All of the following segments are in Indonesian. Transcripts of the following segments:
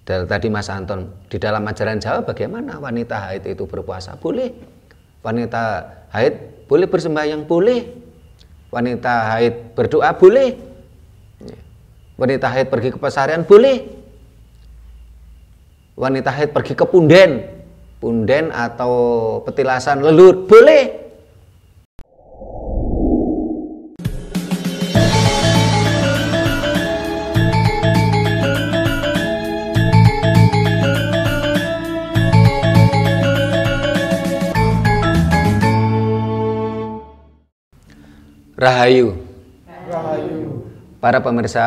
Tadi Mas Anton, di dalam ajaran Jawa bagaimana wanita haid itu berpuasa? Boleh. Wanita haid boleh bersembahyang? Boleh. Wanita haid berdoa? Boleh. Wanita haid pergi ke pesarian? Boleh. Wanita haid pergi ke punden atau petilasan lelut? Boleh. Rahayu. Para pemirsa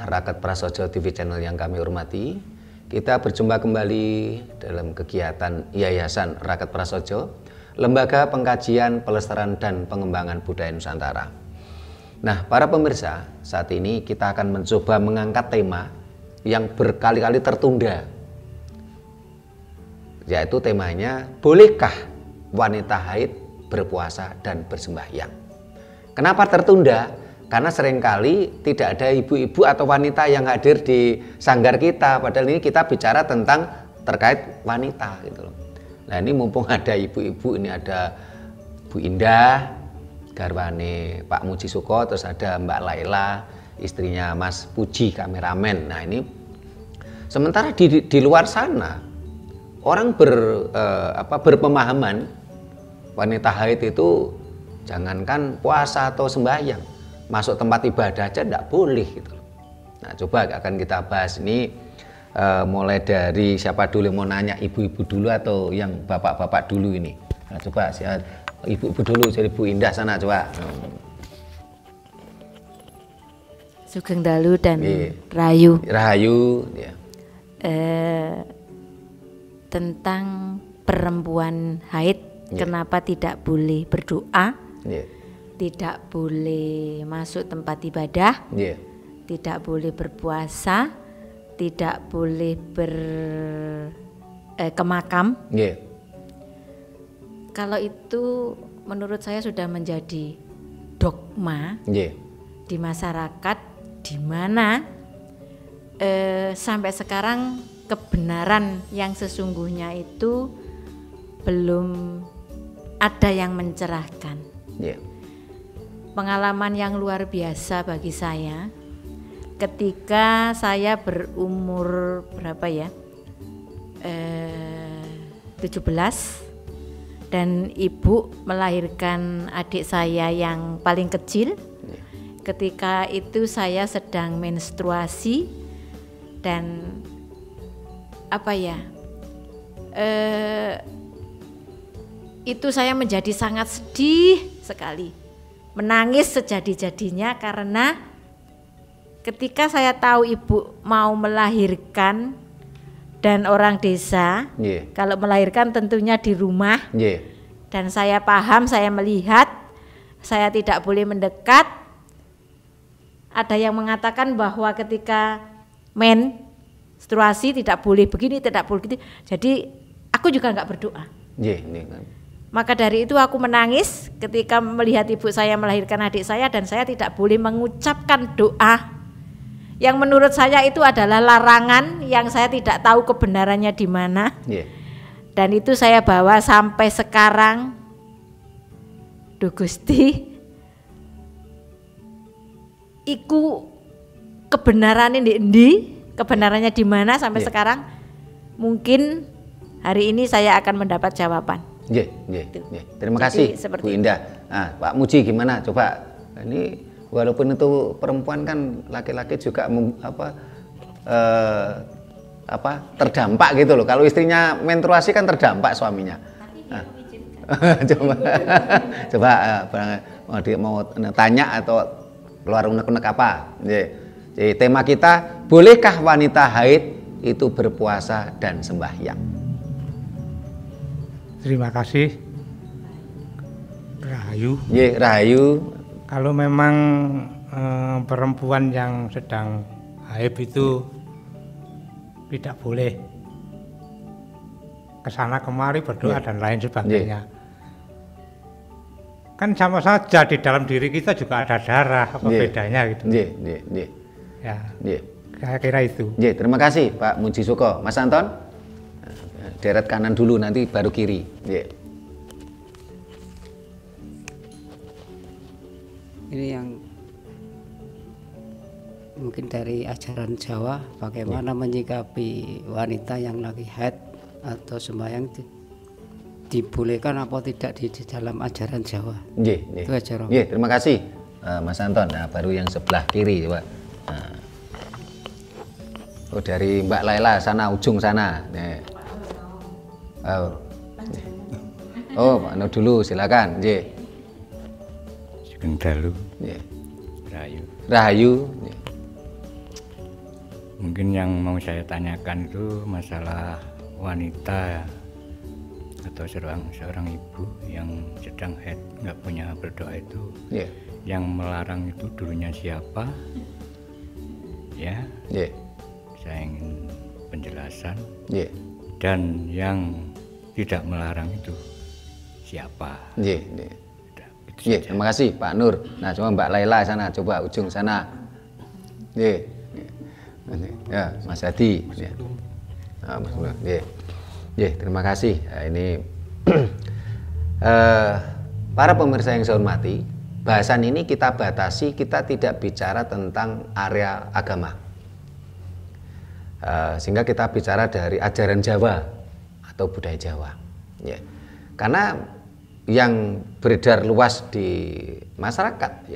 Raket Prasojo TV channel yang kami hormati, kita berjumpa kembali dalam kegiatan Yayasan Raket Prasojo, Lembaga Pengkajian, Pelestarian dan Pengembangan Budaya Nusantara. Nah, para pemirsa, saat ini kita akan mencoba mengangkat tema yang berkali-kali tertunda, yaitu temanya, bolehkah wanita haid berpuasa dan bersembahyang? Kenapa tertunda? Karena seringkali tidak ada ibu-ibu atau wanita yang hadir di sanggar kita. Padahal ini kita bicara tentang terkait wanita gitu loh. Nah, ini mumpung ada ibu-ibu, ini ada Bu Indah, garwane Pak Muji Suko, terus ada Mbak Laila, istrinya Mas Puji, kameramen. Nah, ini sementara di luar sana orang berpemahaman wanita haid itu jangankan puasa atau sembahyang, masuk tempat ibadah aja tidak boleh gitu. Nah, coba akan kita bahas ini mulai dari siapa dulu, mau nanya ibu-ibu dulu atau yang bapak-bapak dulu ini. Nah, coba ibu-ibu dulu, jadi Bu Indah sana coba. Sugeng Dalu dan Rahayu. Rahayu ya. Tentang perempuan haid, kenapa tidak boleh berdoa? Tidak boleh masuk tempat ibadah, tidak boleh berpuasa, tidak boleh ke makam. Kalau itu menurut saya sudah menjadi dogma di masyarakat, di mana sampai sekarang kebenaran yang sesungguhnya itu belum ada yang mencerahkan. Pengalaman yang luar biasa bagi saya ketika saya berumur berapa ya, 17, dan ibu melahirkan adik saya yang paling kecil. Ketika itu saya sedang menstruasi dan itu saya menjadi sangat sedih sekali, menangis sejadi-jadinya, karena ketika saya tahu ibu mau melahirkan, dan orang desa kalau melahirkan tentunya di rumah, dan saya paham, saya melihat, saya tidak boleh mendekat. Ada yang mengatakan bahwa ketika menstruasi tidak boleh begini, tidak boleh gitu. Jadi aku juga nggak berdoa. Maka dari itu aku menangis ketika melihat ibu saya melahirkan adik saya, dan saya tidak boleh mengucapkan doa yang menurut saya itu adalah larangan, yang saya tidak tahu kebenarannya di mana. Dan itu saya bawa sampai sekarang. Duh Gusti, iku kebenaran ini kebenarannya di mana sampai sekarang. Mungkin hari ini saya akan mendapat jawaban. Terima kasih Bu Indah. Nah, Pak Muji gimana? Coba, ini walaupun itu perempuan kan, laki-laki juga terdampak gitu loh. Kalau istrinya menstruasi kan terdampak suaminya. Nah, coba mau tanya atau keluar unek-unek apa? Jadi tema kita, bolehkah wanita haid itu berpuasa dan sembahyang? Terima kasih, Rahayu. Rahayu. Kalau memang perempuan yang sedang haid itu tidak boleh kesana kemari berdoa dan lain sebagainya. Kan sama saja, di dalam diri kita juga ada darah, apa bedanya gitu. Saya kira itu. Terima kasih Pak Muji Suko. Mas Anton, deret kanan dulu nanti baru kiri. Ini yang mungkin dari ajaran Jawa, bagaimana menyikapi wanita yang lagi haid atau sembahyang, dibolehkan apa tidak di dalam ajaran Jawa? Itu aja. Terima kasih Mas Anton. Nah, baru yang sebelah kiri coba. Nah. Oh, dari Mbak Laila sana, ujung sana. Pak Nur dulu, silakan. Sugeng dalu. Rahayu. Mungkin yang mau saya tanyakan itu masalah wanita atau seorang ibu yang sedang haid nggak punya berdoa itu, yang melarang itu dulunya siapa? Saya ingin penjelasan. Dan yang tidak melarang itu siapa? Terima kasih Pak Nur. Nah, coba Mbak Laila sana, coba ujung sana. Ya, Mas Hadi. Terima kasih. Nah, ini para pemirsa yang saya hormati, bahasan ini kita batasi, kita tidak bicara tentang area agama. Sehingga kita bicara dari ajaran Jawa atau budaya Jawa. Karena yang beredar luas di masyarakat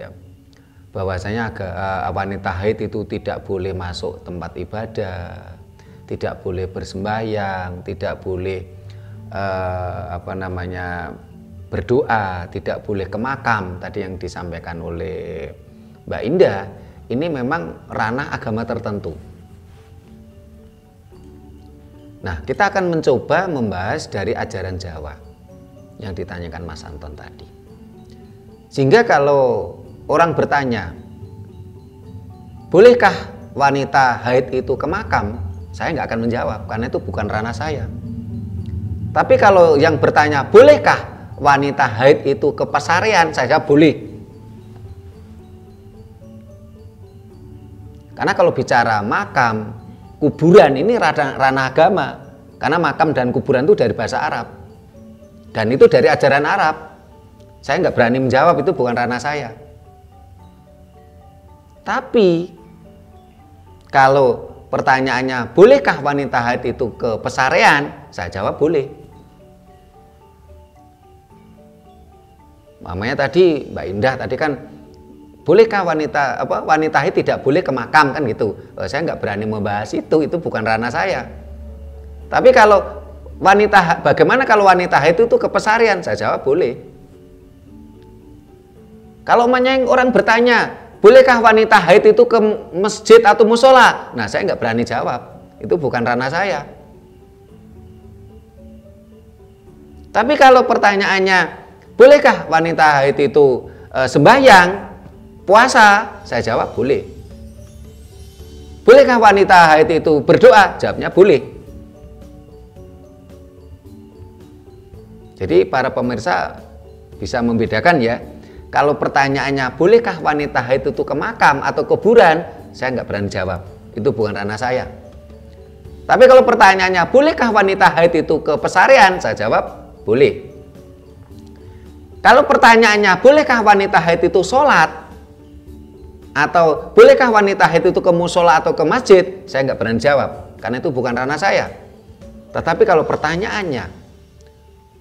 bahwasanya wanita haid itu tidak boleh masuk tempat ibadah, tidak boleh bersembahyang, tidak boleh berdoa, tidak boleh ke makam tadi yang disampaikan oleh Mbak Indah. Ini memang ranah agama tertentu. Nah, kita akan mencoba membahas dari ajaran Jawa yang ditanyakan Mas Anton tadi. Sehingga kalau orang bertanya, bolehkah wanita haid itu ke makam? Saya nggak akan menjawab, karena itu bukan ranah saya. Tapi kalau yang bertanya, bolehkah wanita haid itu ke pesarian? Saya jawab boleh. Karena kalau bicara makam, kuburan ini ranah agama. Karena makam dan kuburan itu dari bahasa Arab. Dan itu dari ajaran Arab. Saya nggak berani menjawab, itu bukan ranah saya. Tapi kalau pertanyaannya, bolehkah wanita haid itu ke pesarian? Saya jawab boleh. Mamanya tadi Mbak Indah tadi kan, bolehkah wanita haid tidak boleh ke makam kan gitu. Saya nggak berani membahas itu bukan ranah saya. Tapi kalau bagaimana kalau wanita haid itu ke pesarian? Saya jawab boleh. Kalau orang bertanya, bolehkah wanita haid itu ke masjid atau musola? Nah, saya nggak berani jawab. Itu bukan ranah saya. Tapi kalau pertanyaannya, bolehkah wanita haid itu sembahyang, puasa? Saya jawab boleh. Bolehkah wanita haid itu berdoa? Jawabnya boleh. Jadi para pemirsa bisa membedakan ya. Kalau pertanyaannya, bolehkah wanita haid itu ke makam atau kuburan? Saya nggak berani jawab. Itu bukan ranah saya. Tapi kalau pertanyaannya, bolehkah wanita haid itu ke pesarian? Saya jawab, boleh. Kalau pertanyaannya, bolehkah wanita haid itu sholat? Atau bolehkah wanita haid itu ke musola atau ke masjid? Saya nggak berani jawab, karena itu bukan ranah saya. Tetapi kalau pertanyaannya,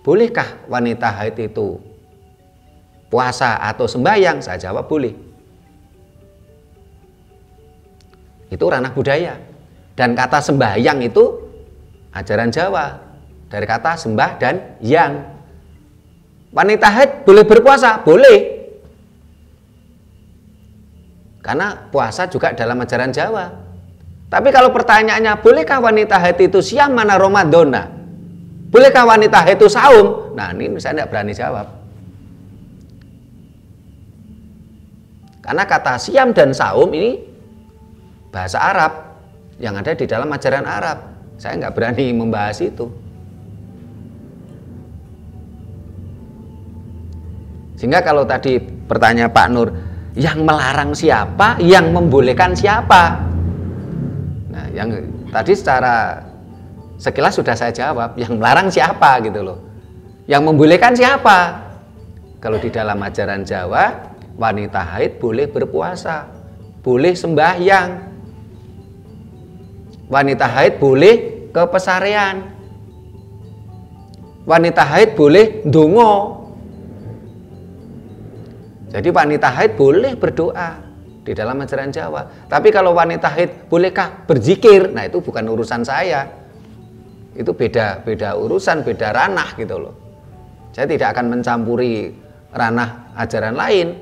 bolehkah wanita haid itu puasa atau sembahyang? Saya jawab boleh. Itu ranah budaya. Dan kata sembahyang itu ajaran Jawa. Dari kata sembah dan yang. Wanita haid boleh berpuasa? Boleh. Karena puasa juga dalam ajaran Jawa. Tapi kalau pertanyaannya, bolehkah wanita haid itu siam mana Ramadana? Bolehkah wanita haid itu saum? Nah, ini saya tidak berani jawab. Karena kata siam dan saum ini bahasa Arab yang ada di dalam ajaran Arab. Saya nggak berani membahas itu. Sehingga kalau tadi pertanyaan Pak Nur, yang melarang siapa, yang membolehkan siapa? Nah, yang tadi secara sekilas sudah saya jawab, yang melarang siapa gitu loh. Yang membolehkan siapa? Kalau di dalam ajaran Jawa, wanita haid boleh berpuasa, boleh sembahyang. Wanita haid boleh ke pesarean. Wanita haid boleh ndonga. Jadi wanita haid boleh berdoa di dalam ajaran Jawa. Tapi kalau wanita haid bolehkah berzikir? Nah, itu bukan urusan saya. Itu beda urusan, beda ranah gitu loh. Saya tidak akan mencampuri ranah ajaran lain.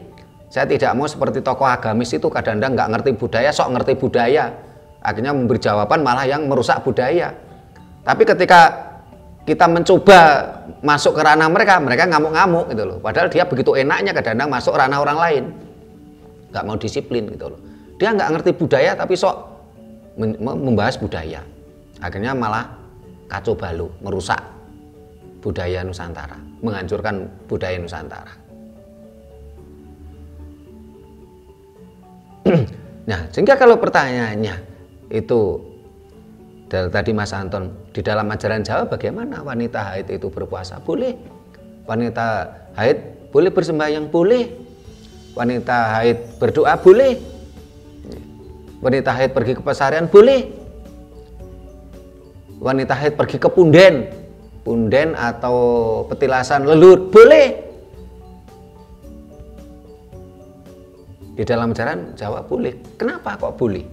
Saya tidak mau seperti tokoh agamis itu kadang-kadang nggak ngerti budaya, sok ngerti budaya. Akhirnya memberi jawaban malah yang merusak budaya. Tapi ketika kita mencoba masuk ke ranah mereka ngamuk-ngamuk gitu loh. Padahal dia begitu enaknya kadang-kadang masuk ranah orang lain. Nggak mau disiplin gitu loh. Dia nggak ngerti budaya tapi sok membahas budaya. Akhirnya malah kacau balau, merusak budaya Nusantara, menghancurkan budaya Nusantara. Nah, sehingga kalau pertanyaannya itu dari tadi Mas Anton, di dalam ajaran Jawa bagaimana wanita haid itu berpuasa? Boleh. Wanita haid boleh bersembahyang? Boleh. Wanita haid berdoa? Boleh. Wanita haid pergi ke pesarean? Boleh. Wanita haid pergi ke punden atau petilasan lelut? Boleh. Di dalam ajaran Jawa boleh. Kenapa kok boleh?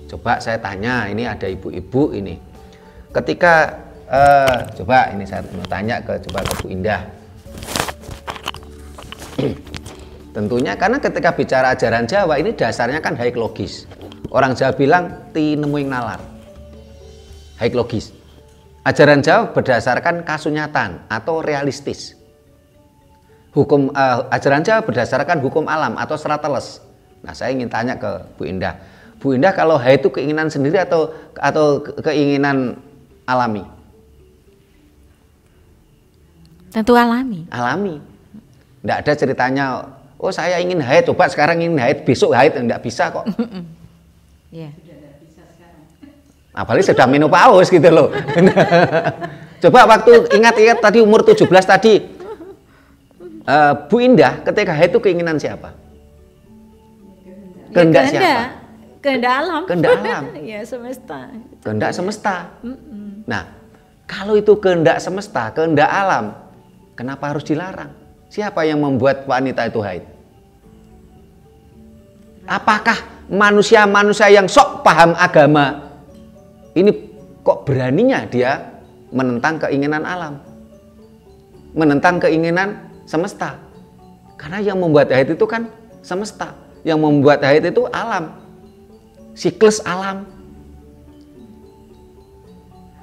Coba saya tanya, ini ada ibu-ibu ini. Ketika coba ini saya mau tanya ke Bu Indah. Tentunya karena ketika bicara ajaran Jawa ini dasarnya kan haik logis. Orang Jawa bilang ti nemuing nalar. Haik logis. Ajaran Jawa berdasarkan kasunyatan atau realistis. Hukum ajaran Jawa berdasarkan hukum alam atau serat teles. Nah, saya ingin tanya ke Bu Indah. Bu Indah, kalau haid itu keinginan sendiri atau keinginan alami? Tentu alami. Alami. Tidak ada ceritanya, oh saya ingin haid, coba sekarang ingin haid, besok haid, tidak bisa kok. Yeah. Apalagi sudah menopause gitu loh. Coba waktu ingat tadi umur 17 tadi, Bu Indah ketika haid itu keinginan siapa? Kehendak siapa? Kehendak alam. Kehendak alam. Ya, semesta. Kehendak semesta. Nah, kalau itu kehendak semesta, kehendak alam, kenapa harus dilarang? Siapa yang membuat wanita itu haid? Apakah manusia-manusia yang sok paham agama ini kok beraninya dia menentang keinginan alam, menentang keinginan semesta? Karena yang membuat haid itu kan semesta, yang membuat haid itu alam, siklus alam.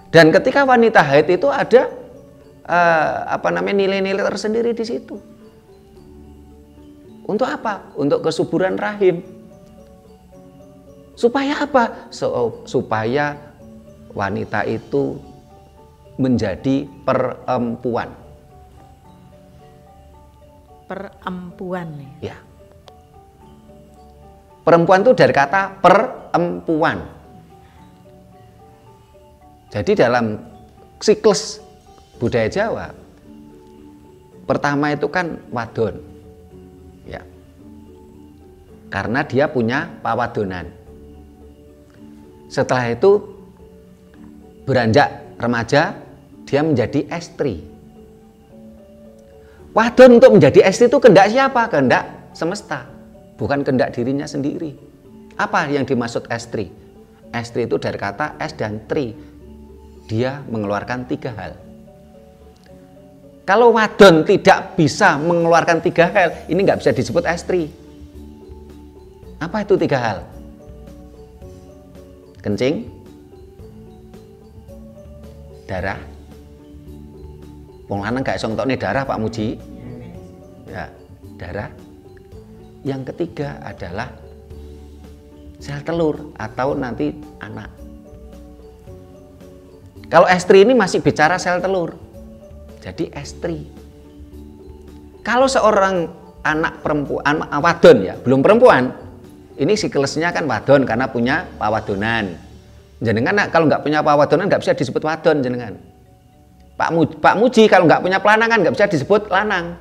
Dan ketika wanita haid itu ada nilai-nilai tersendiri di situ. Untuk apa? Untuk kesuburan rahim. Supaya apa? Supaya wanita itu menjadi perempuan. Perempuan ya. Perempuan itu dari kata perempuan. Jadi dalam siklus budaya Jawa, pertama itu kan wadon, ya, karena dia punya pawadonan. Setelah itu beranjak remaja, dia menjadi estri. Wadon untuk menjadi estri itu kehendak siapa? Kehendak semesta, bukan kehendak dirinya sendiri. Apa yang dimaksud estri? Estri itu dari kata es dan tri. Dia mengeluarkan 3 hal. Kalau wadon tidak bisa mengeluarkan 3 hal, ini nggak bisa disebut estri. Apa itu 3 hal? Kencing, darah. Wong lanang gak iso ngetokne darah, Pak Muji. Ya, darah. Yang ketiga adalah sel telur atau nanti anak. Kalau estri ini masih bicara sel telur. Jadi estri. Kalau seorang anak perempuan, wadon ya, belum perempuan, ini siklusnya kan wadon karena punya pawadonan. Jenengan kalau nggak punya pawadonan nggak bisa disebut wadon jenengan. Pak Muji kalau nggak punya pelanangan nggak bisa disebut lanang.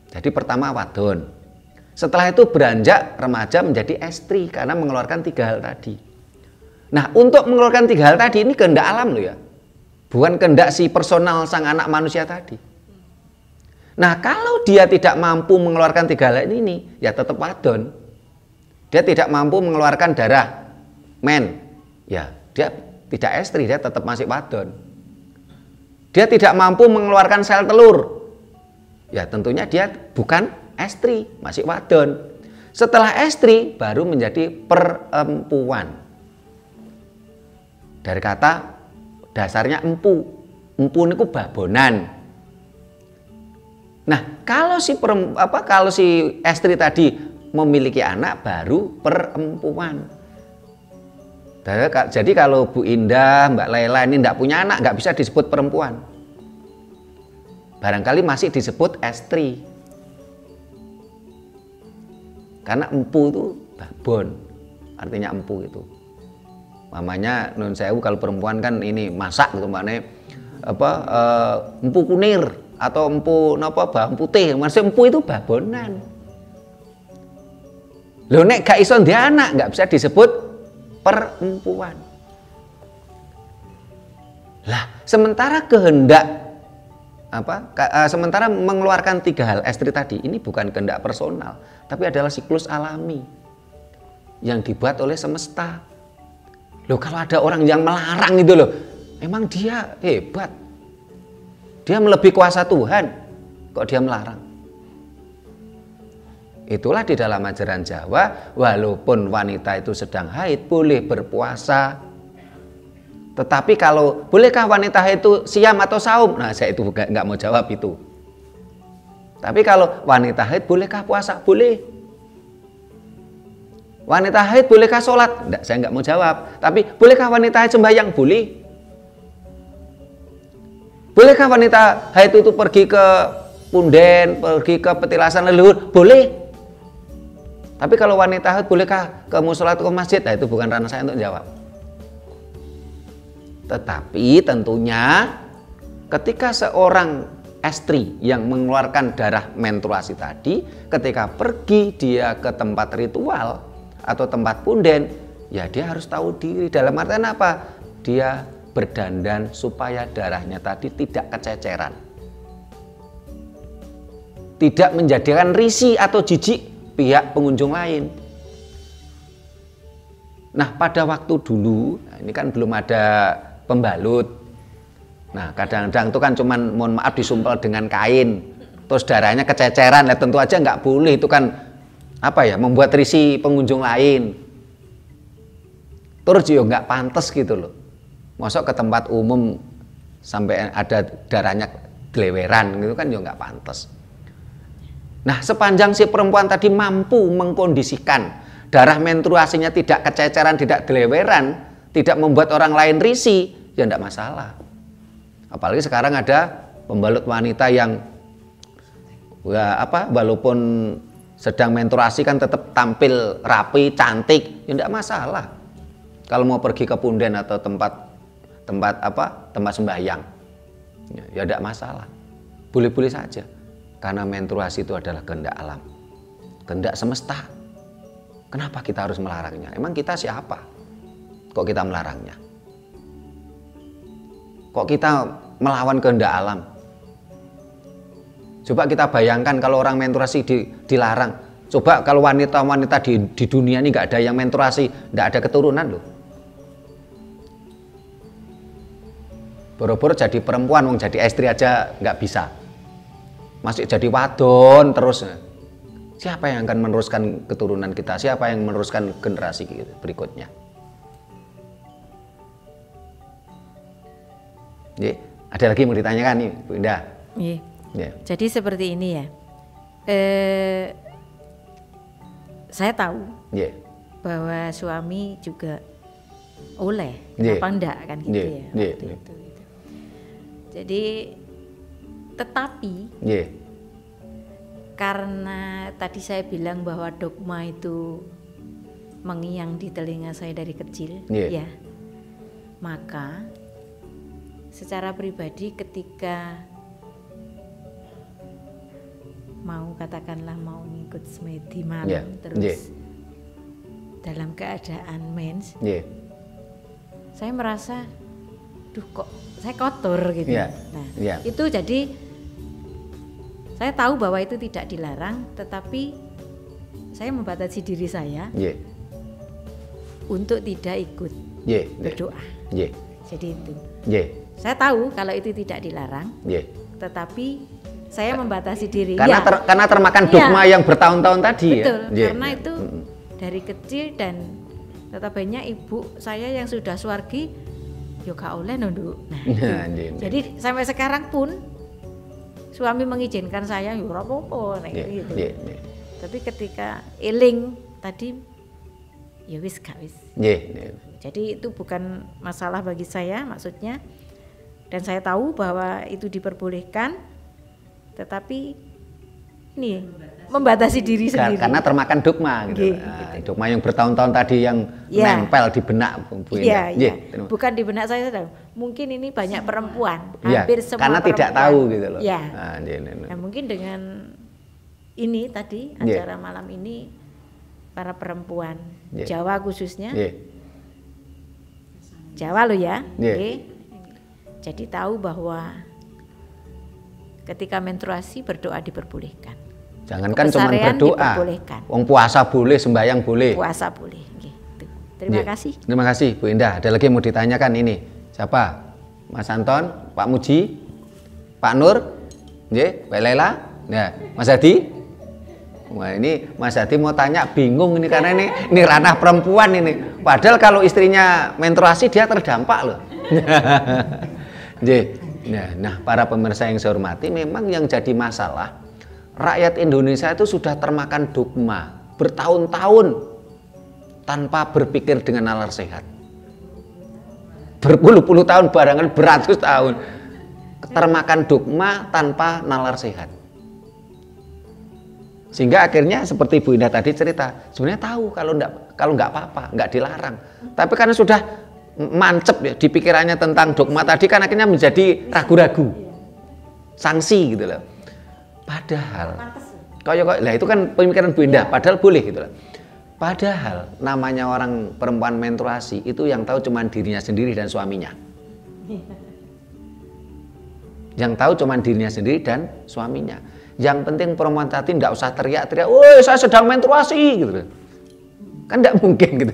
Jadi pertama wadon. Setelah itu beranjak remaja menjadi estri karena mengeluarkan 3 hal tadi. Nah, untuk mengeluarkan 3 hal tadi ini kehendak alam loh ya. Bukan kehendak si personal sang anak manusia tadi. Nah, kalau dia tidak mampu mengeluarkan 3 hal ini, ya tetap wadon. Dia tidak mampu mengeluarkan darah men, ya dia tidak estri, dia tetap masih wadon. Dia tidak mampu mengeluarkan sel telur, ya tentunya dia bukan estri, masih wadon. Setelah estri baru menjadi perempuan. Dari kata dasarnya empu, empu niku babonan. Nah, kalau si estri tadi memiliki anak baru perempuan. Jadi kalau Bu Indah, Mbak Laila ini tidak punya anak, nggak bisa disebut perempuan. Barangkali masih disebut estri. Karena empu itu babon, artinya empu itu. Mamanya nun sewu kalau perempuan kan ini masak gitu, maknanya empu kunir atau empu bawang putih, maksudnya empu itu babonan. Loh nek gak iso ndek anak nggak bisa disebut perempuan. Lah, sementara kehendak sementara mengeluarkan 3 hal estri tadi ini bukan kehendak personal, tapi adalah siklus alami yang dibuat oleh semesta. Loh, kalau ada orang yang melarang itu loh, emang dia hebat. Dia melebihi kuasa Tuhan, kok dia melarang? Itulah di dalam ajaran Jawa, walaupun wanita itu sedang haid boleh berpuasa. Tetapi kalau bolehkah wanita haid itu siam atau saum? Nah, saya itu nggak mau jawab itu. Tapi kalau wanita haid bolehkah puasa? Boleh. Wanita haid bolehkah sholat? Nggak, saya nggak mau jawab. Tapi bolehkah wanita haid sembahyang? Boleh. Bolehkah wanita haid itu pergi ke punden, pergi ke petilasan leluhur? Boleh. Tapi kalau wanita haid bolehkah ke musola atau ke masjid? Nah, itu bukan ranah saya untuk jawab. Tetapi tentunya ketika seorang estri yang mengeluarkan darah menstruasi tadi, ketika pergi dia ke tempat ritual atau tempat punden, ya dia harus tahu diri. Dalam artian apa? Dia berdandan supaya darahnya tadi tidak kececeran, tidak menjadikan risih atau jijik pihak pengunjung lain. Nah, pada waktu dulu, ini kan belum ada pembalut. Nah, kadang-kadang itu kan cuman mohon maaf disumpel dengan kain, terus darahnya kececeran. Nah, tentu aja nggak boleh, itu kan membuat risih pengunjung lain. Terus juga nggak pantas gitu loh. Masuk ke tempat umum sampai ada darahnya geleweran gitu kan juga nggak pantas. Nah, sepanjang si perempuan tadi mampu mengkondisikan darah menstruasinya tidak kececeran, tidak geleweran, tidak membuat orang lain risih, ya tidak masalah. Apalagi sekarang ada pembalut wanita yang walaupun sedang menstruasi kan tetap tampil rapi, cantik, ya tidak masalah. Kalau mau pergi ke punden atau tempat sembahyang, ya tidak masalah. Boleh-boleh saja. Karena menstruasi itu adalah kehendak alam, kehendak semesta. Kenapa kita harus melarangnya? Emang kita siapa? Kok kita melarangnya? Kok kita melawan kehendak alam? Coba kita bayangkan kalau orang menstruasi dilarang. Coba kalau wanita-wanita di dunia ini nggak ada yang menstruasi, nggak ada keturunan loh. Boro-boro jadi perempuan, jadi istri aja nggak bisa. Masih jadi wadon terus. Siapa yang akan meneruskan keturunan kita? Siapa yang meneruskan generasi berikutnya? Ada lagi yang mau ditanyakan nih, Bu Indah? Iya. Jadi seperti ini ya. Saya tahu bahwa suami juga oleh, kenapa enggak kan gitu ya. Waktu itu, gitu. Jadi tetapi karena tadi saya bilang bahwa dogma itu mengiang di telinga saya dari kecil, ya Maka secara pribadi ketika mau katakanlah mau ngikut semedi malam terus dalam keadaan mens, saya merasa, duh kok saya kotor gitu. Itu jadi saya tahu bahwa itu tidak dilarang, tetapi saya membatasi diri saya untuk tidak ikut berdoa. Jadi itu. Saya tahu kalau itu tidak dilarang, tetapi saya membatasi diri. Karena termakan dogma yang bertahun-tahun tadi. Betul, karena itu dari kecil dan tetapnya ibu saya yang sudah suwargi yoga oleh nunduk. Jadi sampai sekarang pun suami mengizinkan saya ya ora apa-apa gitu. Tapi ketika eling tadi ya wis gak wis. Jadi itu bukan masalah bagi saya maksudnya, dan saya tahu bahwa itu diperbolehkan, tetapi ini membatasi diri sendiri. Karena termakan dogma gitu. Dogma yang bertahun-tahun tadi yang nempel di benak Bu Indah. Bukan di benak saya, mungkin ini banyak perempuan, hampir semua karena perempuan. Tidak tahu gitu loh. Nah, mungkin dengan ini tadi acara malam ini para perempuan Jawa khususnya, Jawa lo ya, jadi tahu bahwa ketika menstruasi berdoa diperbolehkan. Jangankan cuma berdoa, wong puasa boleh, sembahyang boleh. Puasa boleh, gitu. Terima kasih. Terima kasih Bu Indah. Ada lagi yang mau ditanyakan ini, siapa? Mas Anton, Pak Muji, Pak Nur, Mbak Lela, Mas Hadi. Wah ini Mas Hadi mau tanya bingung ini karena ini ranah perempuan ini. Padahal kalau istrinya menstruasi dia terdampak loh. Nah, para pemirsa yang saya hormati, memang yang jadi masalah rakyat Indonesia itu sudah termakan dogma bertahun-tahun tanpa berpikir dengan nalar sehat. Berpuluh-puluh tahun, barangan beratus tahun termakan dogma tanpa nalar sehat. Sehingga akhirnya seperti Bu Indah tadi cerita, sebenarnya tahu kalau nggak apa-apa, nggak dilarang. Tapi karena sudah mancep ya di pikirannya tentang dogma tadi, kan akhirnya menjadi ragu-ragu, sanksi gitu loh. Padahal, lah itu kan pemikiran Bu Indah. Padahal boleh gitu loh. Padahal namanya orang perempuan menstruasi itu yang tahu cuma dirinya sendiri dan suaminya. Yang tahu cuma dirinya sendiri dan suaminya. Yang penting perempuan tadi tidak usah teriak-teriak, "Woi, saya sedang menstruasi," gitu. Kan tidak mungkin gitu.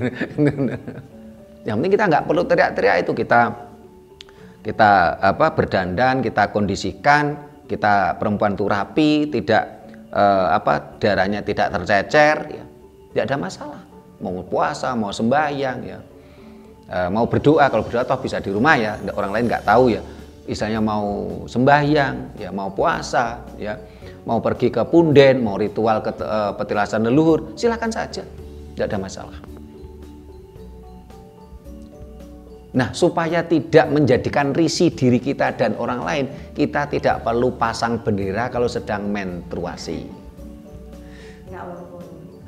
Yang penting kita nggak perlu teriak-teriak, itu kita berdandan, kita kondisikan, kita perempuan itu rapi, tidak darahnya tidak tercecer, ya, tidak ada masalah. Mau puasa, mau sembahyang, ya, mau berdoa, kalau berdoa toh bisa di rumah ya, orang lain nggak tahu ya. Misalnya mau sembahyang, ya, mau puasa, ya, mau pergi ke punden, mau ritual petilasan leluhur, silakan saja, tidak ada masalah. Nah, supaya tidak menjadikan risih diri kita dan orang lain, kita tidak perlu pasang bendera kalau sedang menstruasi.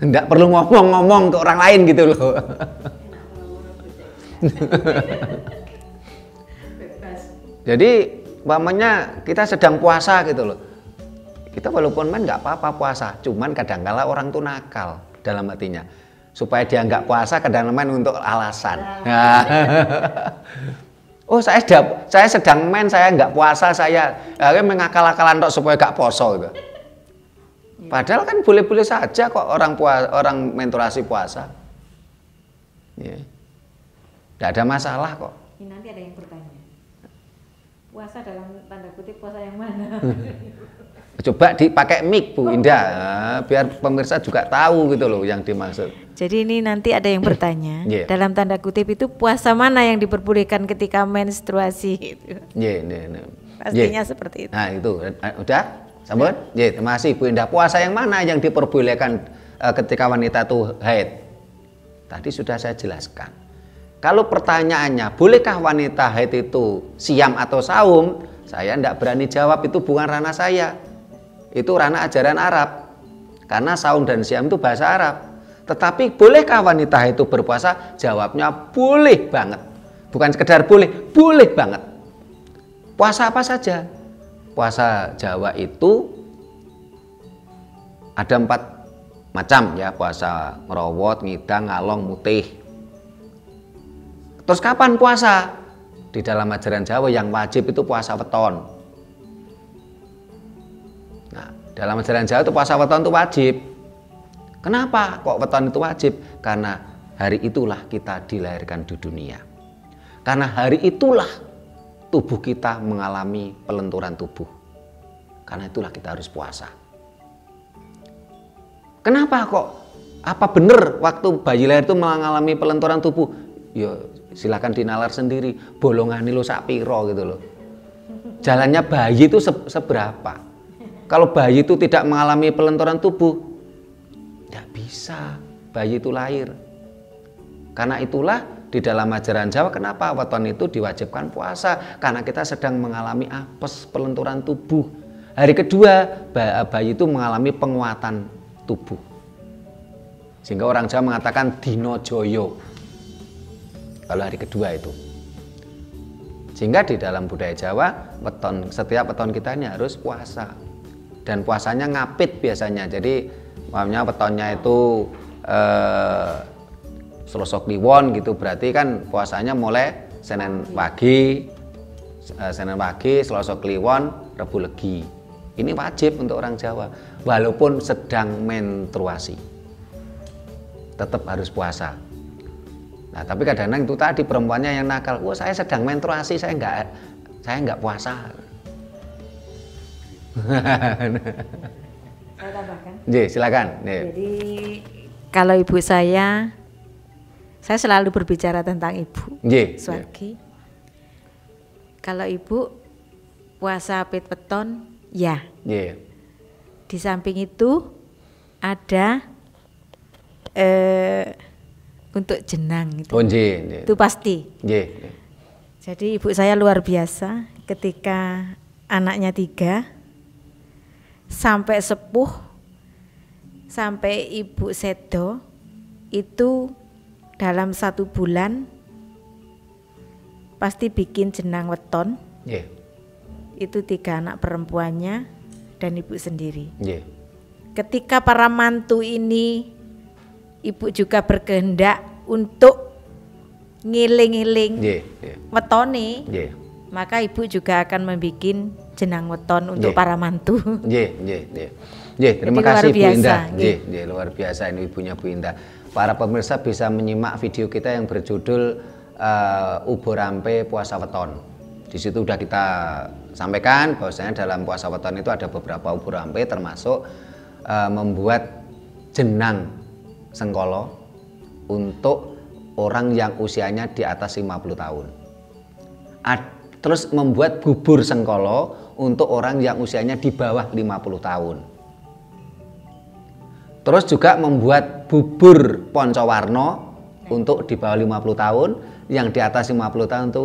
Tidak perlu ngomong-ngomong ke orang lain gitu loh. Jadi, umpamanya kita sedang puasa gitu loh. Kita walaupun nggak apa-apa puasa, cuman kadang-kala orang tuh nakal dalam hatinya. Supaya dia nggak puasa, kadang-kadang untuk alasan. Oh, saya sedang saya nggak puasa, saya mengakal-akalan tok supaya nggak poso gitu. Padahal kan boleh-boleh saja kok orang menstruasi puasa. Ya. Tidak ada masalah kok. Ini nanti ada yang bertanya. Puasa dalam tanda kutip puasa yang mana? Coba dipakai mic Bu Indah, biar pemirsa juga tahu gitu loh yang dimaksud. Jadi ini nanti ada yang bertanya, dalam tanda kutip itu puasa mana yang diperbolehkan ketika menstruasi? Pastinya seperti itu. Nah itu, udah? Sambut? Terima kasih Bu Indah. Puasa yang mana yang diperbolehkan ketika wanita itu haid? Tadi sudah saya jelaskan. Kalau pertanyaannya, bolehkah wanita haid itu siam atau saum? Saya tidak berani jawab, itu bukan ranah saya. Itu ranah ajaran Arab. Karena saum dan siam itu bahasa Arab. Tetapi bolehkah wanita itu berpuasa? Jawabnya boleh banget. Bukan sekedar boleh, boleh banget. Puasa apa saja? Puasa Jawa itu ada 4 macam ya, puasa ngerowot, ngidang, ngalong, mutih. Terus kapan puasa? Di dalam ajaran Jawa yang wajib itu puasa weton. Nah, dalam ajaran Jawa itu puasa weton itu wajib. Kenapa kok weton itu wajib? Karena hari itulah kita dilahirkan di dunia. Karena hari itulah tubuh kita mengalami pelenturan tubuh. Karena itulah kita harus puasa. Kenapa kok? Apa benar waktu bayi lahir itu mengalami pelenturan tubuh? Ya silakan dinalar sendiri. Bolongan lo sak piro gitu loh. Jalannya bayi itu seberapa? Kalau bayi itu tidak mengalami pelenturan tubuh, tidak bisa bayi itu lahir. Karena itulah di dalam ajaran Jawa kenapa weton itu diwajibkan puasa, karena kita sedang mengalami apes, pelenturan tubuh. Hari kedua bayi itu mengalami penguatan tubuh, sehingga orang Jawa mengatakan dino joyo kalau hari kedua itu. Sehingga di dalam budaya Jawa setiap weton kita ini harus puasa, dan puasanya ngapit biasanya. Jadi maksudnya wetonnya itu Selasa Kliwon gitu, berarti kan puasanya mulai Senin pagi, Selasa Kliwon, Rebu Legi. Ini wajib untuk orang Jawa, walaupun sedang menstruasi, tetap harus puasa. Nah, tapi kadang-kadang itu tadi perempuannya yang nakal, "Wah, saya sedang menstruasi, saya nggak puasa." Saya tambahkan. Silakan. Jadi kalau ibu saya selalu berbicara tentang ibu. Suwargi. Kalau ibu puasa pit weton, ya. Di samping itu ada untuk jenang itu. Itu pasti. Jadi ibu saya luar biasa, ketika anaknya 3 sampai sepuh, sampai ibu sedo itu dalam 1 bulan pasti bikin jenang weton. Itu 3 anak perempuannya dan ibu sendiri. Ketika para mantu ini, ibu juga berkehendak untuk ngiling-ngiling wetone, maka ibu juga akan membuat jenang weton untuk para mantu. Terima kasih Bu Indah. Luar biasa ini ibunya Bu Indah. Para pemirsa bisa menyimak video kita yang berjudul Ubo Rampe Puasa Weton. Di situ sudah kita sampaikan bahwasanya dalam puasa weton itu ada beberapa ubo rampe, termasuk membuat jenang sengkolo untuk orang yang usianya di atas 50 tahun. Terus membuat bubur sengkolo untuk orang yang usianya di bawah 50 tahun. Terus juga membuat bubur poncowarno untuk di bawah 50 tahun, yang di atas 50 tahun itu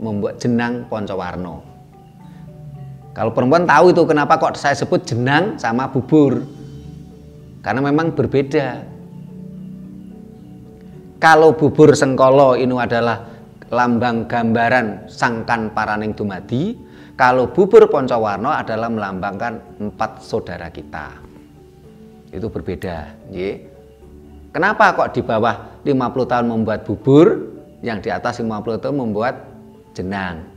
membuat jenang poncowarno. Kalau perempuan tahu itu kenapa kok saya sebut jenang sama bubur, karena memang berbeda. Kalau bubur sengkolo ini adalah lambang gambaran sangkan paraning dumadi, kalau bubur poncowarno adalah melambangkan 4 saudara kita. Itu berbeda. Kenapa kok di bawah 50 tahun membuat bubur, yang di atas 50 tahun membuat jenang?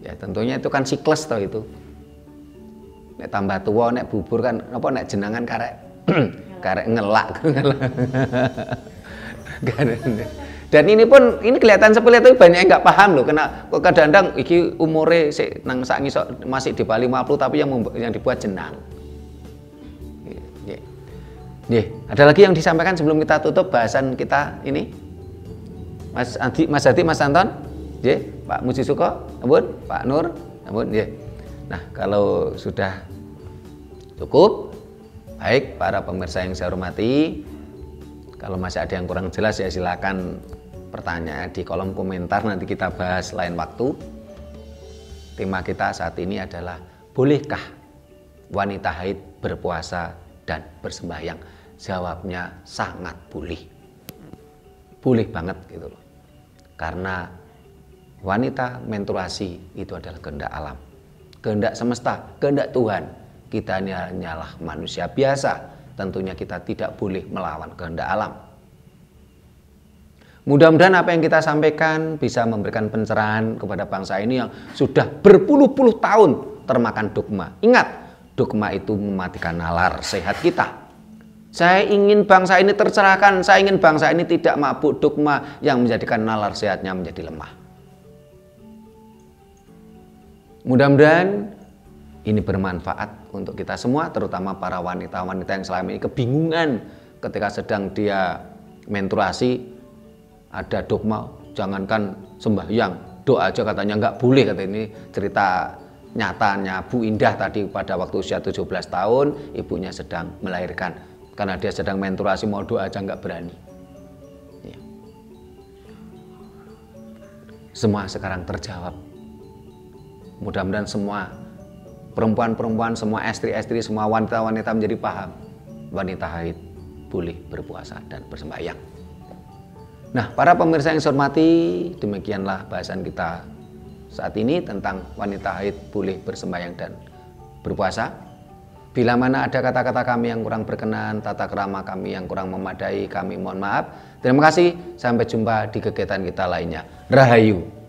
Ya tentunya itu kan siklus toh itu. Nek tambah tua nek bubur kan apa, nek jenangan karek ngelak. Dan ini kelihatan sepele, tapi banyak yang nggak paham loh. Kena kok kadang-kadang iki umure nang sak ngisok masih di bawah 50 tapi yang dibuat jenang. Ada lagi yang disampaikan sebelum kita tutup bahasan kita ini? Mas Adi, Mas Anton, Pak Muji Suko, ampun, Pak Nur, ampun, Nah, kalau sudah cukup, baik para pemirsa yang saya hormati, kalau masih ada yang kurang jelas ya silakan pertanyaan di kolom komentar, nanti kita bahas lain waktu. Tema kita saat ini adalah, bolehkah wanita haid berpuasa dan bersembahyang? Jawabnya sangat boleh. Boleh banget gitu loh. Karena wanita menstruasi itu adalah kehendak alam, kehendak semesta, kehendak Tuhan. Kita ini hanyalah manusia biasa, tentunya kita tidak boleh melawan kehendak alam. Mudah-mudahan apa yang kita sampaikan bisa memberikan pencerahan kepada bangsa ini yang sudah berpuluh-puluh tahun termakan dogma. Ingat, dogma itu mematikan nalar sehat kita. Saya ingin bangsa ini tercerahkan, saya ingin bangsa ini tidak mabuk dogma yang menjadikan nalar sehatnya menjadi lemah. Mudah-mudahan ini bermanfaat untuk kita semua, terutama para wanita-wanita yang selama ini kebingungan ketika sedang dia menstruasi. Ada dogma, jangankan sembahyang, doa aja katanya nggak boleh. Kata ini cerita nyatanya Bu Indah tadi pada waktu usia 17 tahun, ibunya sedang melahirkan. Karena dia sedang menstruasi, mau doa aja nggak berani. Ya. Semua sekarang terjawab. Mudah-mudahan semua perempuan-perempuan, semua istri-istri, semua wanita-wanita menjadi paham. Wanita haid boleh berpuasa dan bersembahyang. Nah, para pemirsa yang saya hormati, demikianlah bahasan kita saat ini tentang wanita haid boleh bersembahyang dan berpuasa. Bila mana ada kata-kata kami yang kurang berkenan, tata krama kami yang kurang memadai, kami mohon maaf. Terima kasih, sampai jumpa di kegiatan kita lainnya. Rahayu.